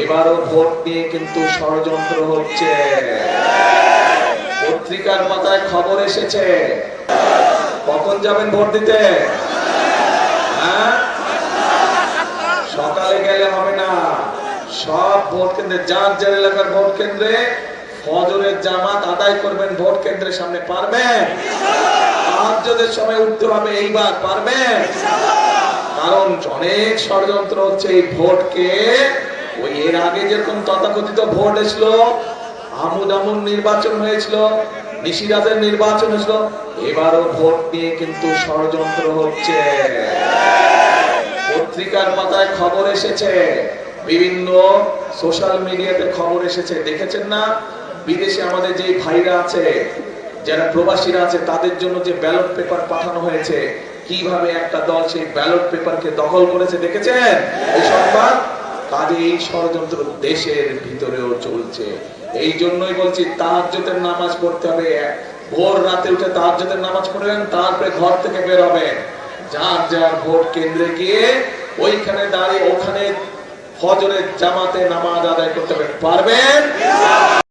এবারও ভোট নিয়ে কিন্তু ষড়যন্ত্র হচ্ছে। পত্রিকার পাতায় খবর এসেছে। কখন যাবেন ভোট দিতে? সকালে গেলে হবে না। সব ভোট কেন্দ্রে, যার যার এলাকার ভোট কেন্দ্রে ফজরের জামাত আদায় করবেন। ভোট কেন্দ্রের সামনে পারবেন? তাহাজ্জুদের সময় উঠতে হবে, এইবার পারবেন? কারণ অনেক ষড়যন্ত্র হচ্ছে এই ভোটকে। ওই এর আগে যেরকম তথাকথিত ভোট এসলো, আমুদ নির্বাচন হয়েছিল, নিশিরাজের নির্বাচন হয়েছিল, এবারও ভোট নিয়ে কিন্তু ষড়যন্ত্র হচ্ছে। পত্রিকার পাতায় খবর এসেছে, বিভিন্ন সোশ্যাল মিডিয়াতে খবর এসেছে, দেখেছেন না? বিদেশে আমাদের যে ভাইরা আছে, যারা প্রবাসীরা আছে, তাদের জন্য যে ব্যালট পেপার পাঠানো হয়েছে, কিভাবে একটা দল সেই ব্যালট পেপারকে দখল করেছে, দেখেছেন এই সংবাদ? কাজে এই ষড়যন্ত্র দেশের ভিতরেও চলছে। এই জন্যই বলছি তাহাজ্জুদের নামাজ পড়তে হবে। ভোর রাতে উঠে তাহাজ্জুদের নামাজ পড়বেন, তারপরে ঘর থেকে বের হবেন। যার যার ভোট কেন্দ্রে গিয়ে ওইখানে দাঁড়িয়ে ওখানে ফজরের জামাতে নামাজ আদায় করতে হবে। পারবেন?